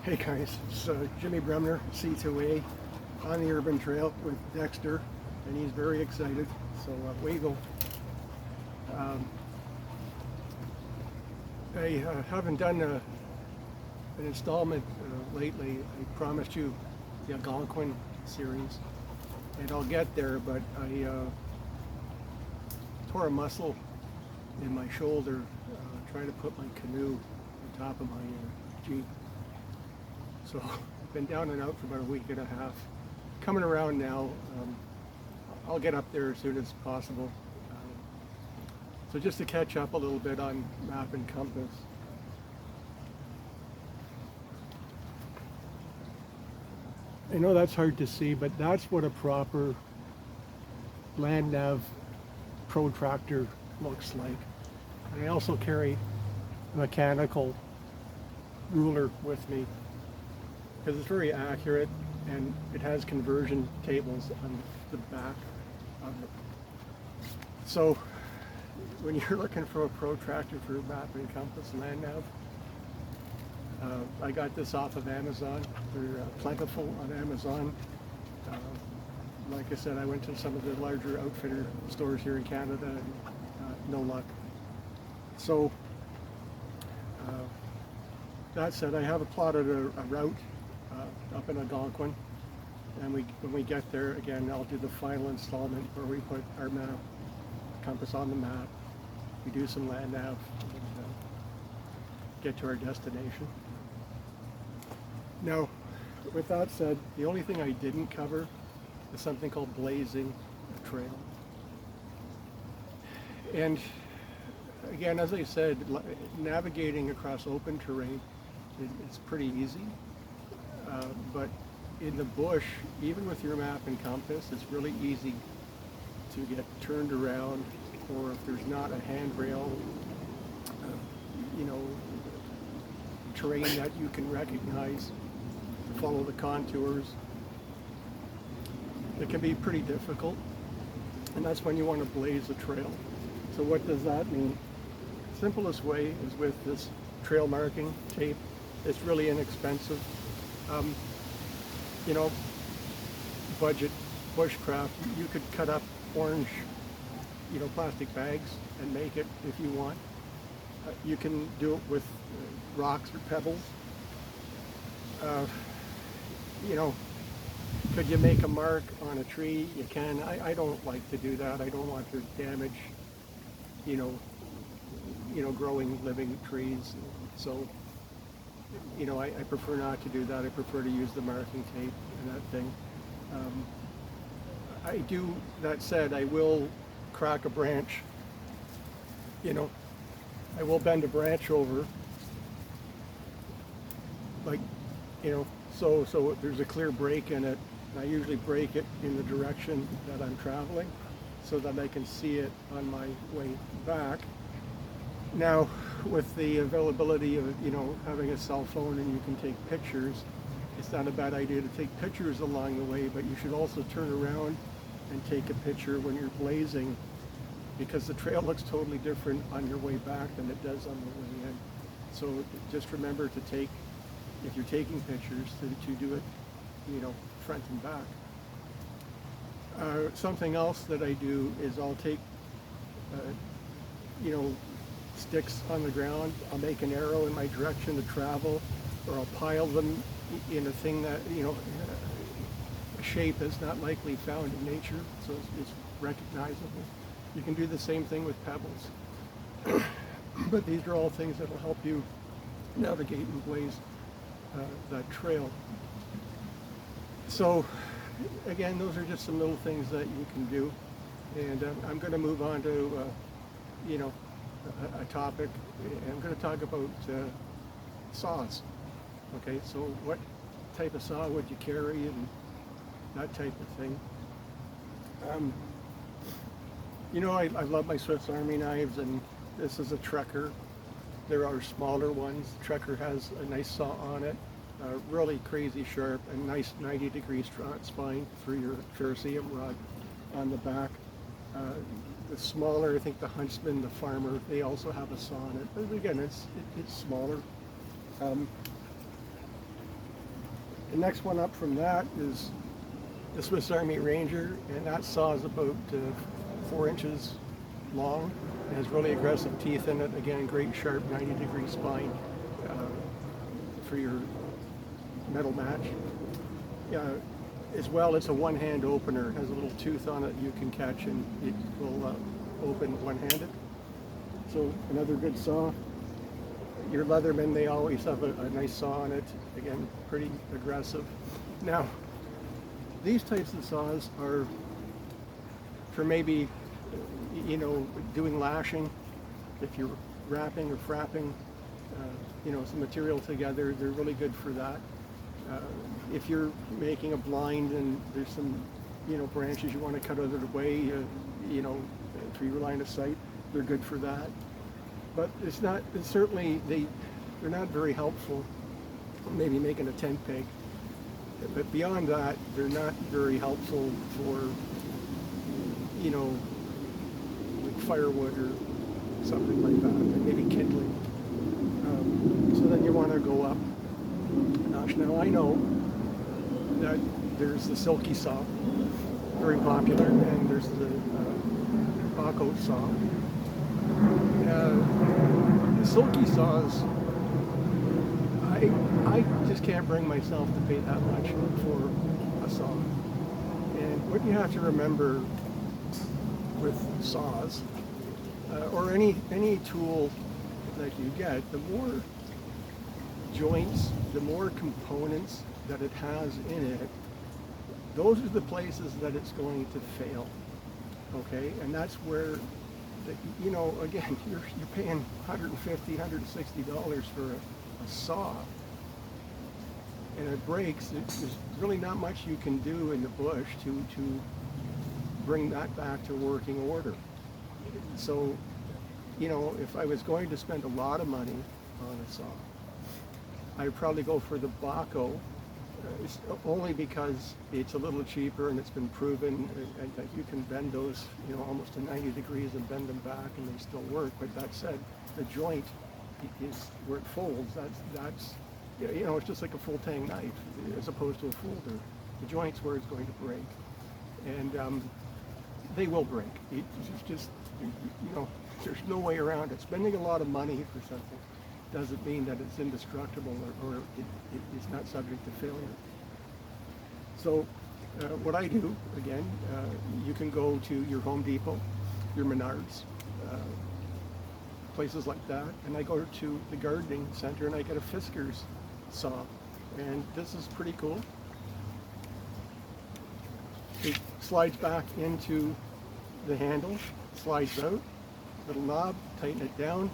Hey guys, it's Jimmy Bremner, CTOA, on the Urban Trail with Dexter, and he's very excited, so away you go. Um, I haven't done an installment lately. I promised you the Algonquin series, and I'll get there, but I tore a muscle in my shoulder trying to put my canoe on top of my Jeep. So I've been down and out for about a week and a half. Coming around now, I'll get up there as soon as possible. So just to catch up a little bit on map and compass. I know that's hard to see, but that's what a proper land nav protractor looks like. And I also carry a mechanical ruler with me, because it's very accurate and it has conversion tables on the back of it. So when you're looking for a protractor for map and compass land nav, I got this off of Amazon. They're plentiful on Amazon. Like I said, I went to some of the larger outfitter stores here in Canada and no luck. So that said, I have plotted a route up in Algonquin, and when we get there, again, I'll do the final installment where we put our map, compass on the map, we do some land nav, and get to our destination. Now, with that said, the only thing I didn't cover is something called blazing a trail. And again, as I said, navigating across open terrain is pretty easy. But in the bush, even with your map and compass, it's really easy to get turned around, or if there's not a handrail, terrain that you can recognize, follow the contours. It can be pretty difficult, and that's when you want to blaze a trail. So what does that mean? Simplest way is with this trail marking tape. It's really inexpensive. Budget bushcraft, you could cut up orange, plastic bags and make it if you want. You can do it with rocks or pebbles. Could you make a mark on a tree? You can. I don't like to do that. I don't want to damage, growing living trees. So, I prefer not to do that. I prefer to use the marking tape and that thing. That said, I will crack a branch. I will bend a branch over, so there's a clear break in it. I usually break it in the direction that I'm traveling so that I can see it on my way back. Now, with the availability of, having a cell phone and you can take pictures, it's not a bad idea to take pictures along the way, but you should also turn around and take a picture when you're blazing, because the trail looks totally different on your way back than it does on the way in. So just remember to take, if you're taking pictures, to do it, front and back. Something else that I do is I'll take, sticks on the ground. I'll make an arrow in my direction to travel, or I'll pile them in a thing that, a shape that's not likely found in nature, so it's recognizable. You can do the same thing with pebbles. But these are all things that will help you navigate and blaze that trail. So again, those are just some little things that you can do. And I'm going to move on to, a topic. I'm going to talk about saws. Okay, so what type of saw would you carry and that type of thing. I love my Swiss Army knives, and this is a Trekker. There are smaller ones. Trekker has a nice saw on it, really crazy sharp, and nice 90-degree spine for your ferrocerium rod on the back. The smaller, I think the Huntsman, the Farmer, they also have a saw on it. But again, it's smaller. The next one up from that is the Swiss Army Ranger, and that saw is about 4 inches long. It has really aggressive teeth in it. Again, great sharp 90-degree spine for your metal match. As well, it's a one-hand opener. It has a little tooth on it you can catch, and it will open one-handed. So another good saw. Your Leatherman, they always have a nice saw on it. Again, pretty aggressive. Now, these types of saws are for maybe, doing lashing. If you're wrapping or frapping, some material together, they're really good for that. If you're making a blind and there's some, branches you want to cut out of the way, for your line of sight, they're good for that. But they're not very helpful, maybe making a tent peg. But beyond that, they're not very helpful for, like firewood or something like that, maybe kindling. So then you want to go up a notch. Now I know that there's the silky saw, very popular, and there's the Baco saw. The silky saws, I just can't bring myself to pay that much for a saw. And what you have to remember with saws, or any tool that you get, the more joints, the more components that it has in it, those are the places that it's going to fail. Okay, and that's where, again, you're paying $150, $160 for a saw, and it breaks. There's really not much you can do in the bush to bring that back to working order. So, if I was going to spend a lot of money on a saw, I'd probably go for the Baco, only because it's a little cheaper and it's been proven that you can bend those, almost to 90 degrees and bend them back and they still work. But that said, the joint is where it folds. That's it's just like a full tang knife as opposed to a folder. The joint's where it's going to break, and they will break. It's just there's no way around it. Spending a lot of money for something doesn't mean that it's indestructible or it's not subject to failure. So what I do, again, you can go to your Home Depot, your Menards, places like that, and I go to the gardening center and I get a Fisker's saw, and this is pretty cool. It slides back into the handle, slides out, little knob, tighten it down,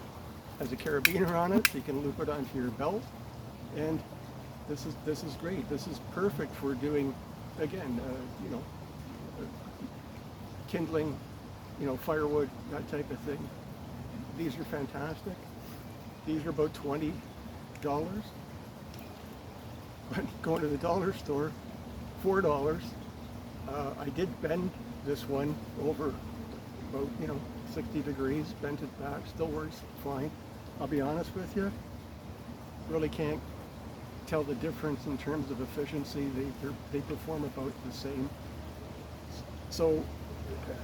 has a carabiner on it, so you can loop it onto your belt, and this is great. This is perfect for doing, again, kindling, firewood, that type of thing. These are fantastic. These are about $20. But going to the dollar store, $4. I did bend this one over about 60 degrees, bent it back, still works fine. I'll be honest with you, really can't tell the difference in terms of efficiency. They perform about the same. So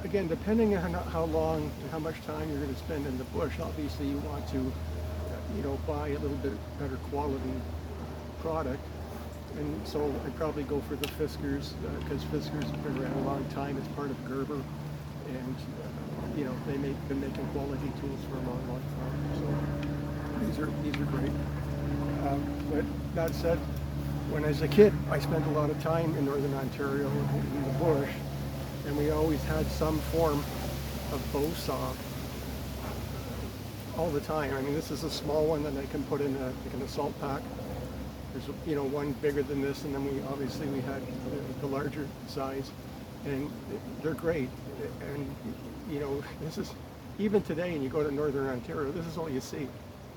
again, depending on how long and how much time you're going to spend in the bush, obviously you want to buy a little bit better quality product. And so I'd probably go for the Fiskars, because Fiskars have been around a long time. It's part of Gerber, and they've been making quality tools for a long, long time. So these are great. But that said, when I was a kid, I spent a lot of time in Northern Ontario in the bush, and we always had some form of bow saw all the time. I mean, this is a small one that I can put in like an assault pack. There's one bigger than this, and then we had the larger size, and they're great. And this is, even today, and you go to Northern Ontario, this is all you see.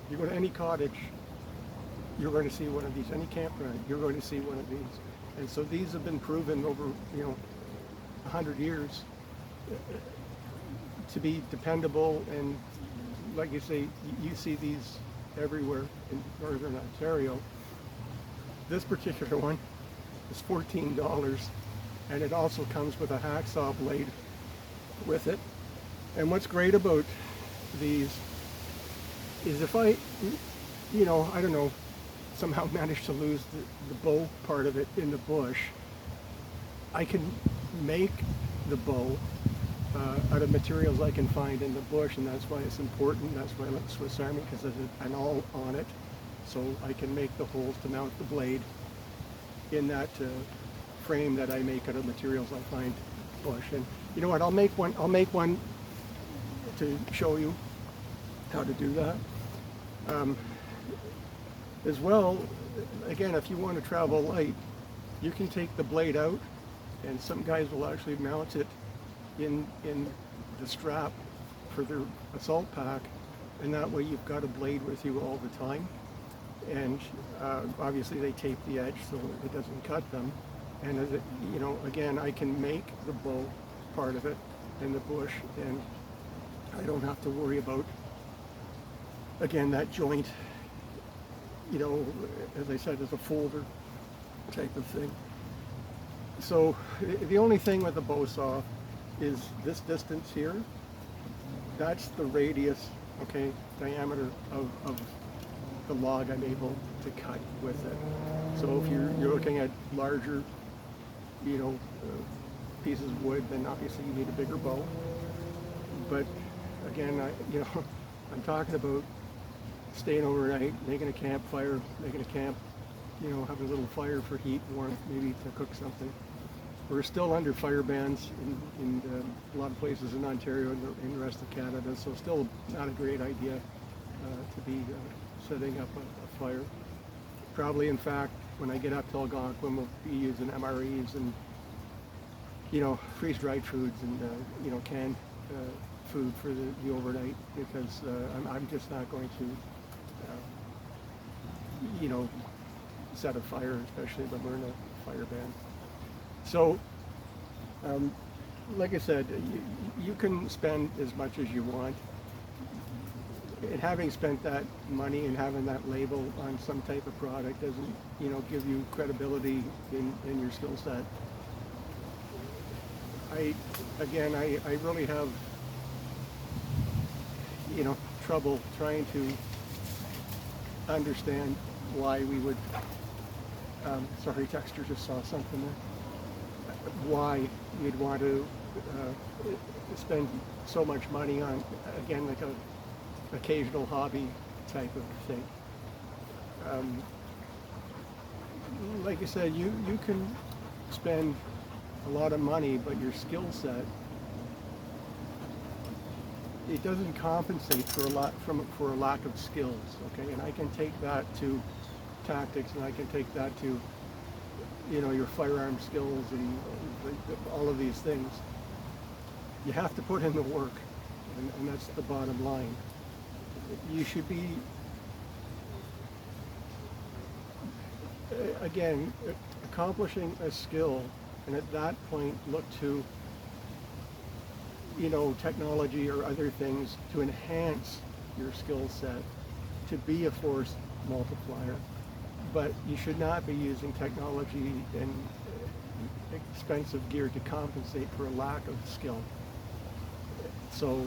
You go to any cottage, you're going to see one of these. Any campground, you're going to see one of these. And so these have been proven over 100 years to be dependable, and like you say, you see these everywhere in Northern Ontario. This particular one is $14, and it also comes with a hacksaw blade with it. And what's great about these is if I, I don't know, somehow manage to lose the bow part of it in the bush, I can make the bow out of materials I can find in the bush, and that's why it's important. That's why I like Swiss Army, because there's an awl on it, so I can make the holes to mount the blade in that frame that I make out of materials I find bush. And you know what? I'll make one to show you how to do that. As well, again, if you want to travel light, you can take the blade out, and some guys will actually mount it in the strap for their assault pack, and that way you've got a blade with you all the time. And obviously they tape the edge so it doesn't cut them. And as again, I can make the bow part of it in the bush, and I don't have to worry about, again, that joint, as I said, as a folder type of thing. So the only thing with the bow saw is this distance here. That's the radius, okay, diameter of the log I'm able to cut with it. So if you're looking at larger, pieces of wood, then obviously you need a bigger bow. But again, I'm talking about staying overnight, making a campfire, making a camp, having a little fire for heat, warmth, maybe to cook something. We're still under fire bans in a lot of places in Ontario and in the rest of Canada, so still not a great idea to be setting up a fire. Probably, in fact, when I get up to Algonquin, we'll be using MREs and, freeze-dried foods and, canned food for the overnight, because I'm just not going to, set a fire, especially when we're in a fire ban. So, like I said, you can spend as much as you want. And having spent that money and having that label on some type of product doesn't, give you credibility in your skill set. I really have, trouble trying to understand why we would, sorry, Dexter just saw something there, why you'd want to spend so much money on, again, like a occasional hobby type of thing. Like I said, you can spend a lot of money, but your skill set, it doesn't compensate for a lack of skills. Okay, and I can take that to tactics, and I can take that to your firearm skills and all of these things. You have to put in the work, and that's the bottom line. You should be, again, accomplishing a skill, and at that point look to, technology or other things to enhance your skill set, to be a force multiplier. But you should not be using technology and expensive gear to compensate for a lack of skill. So,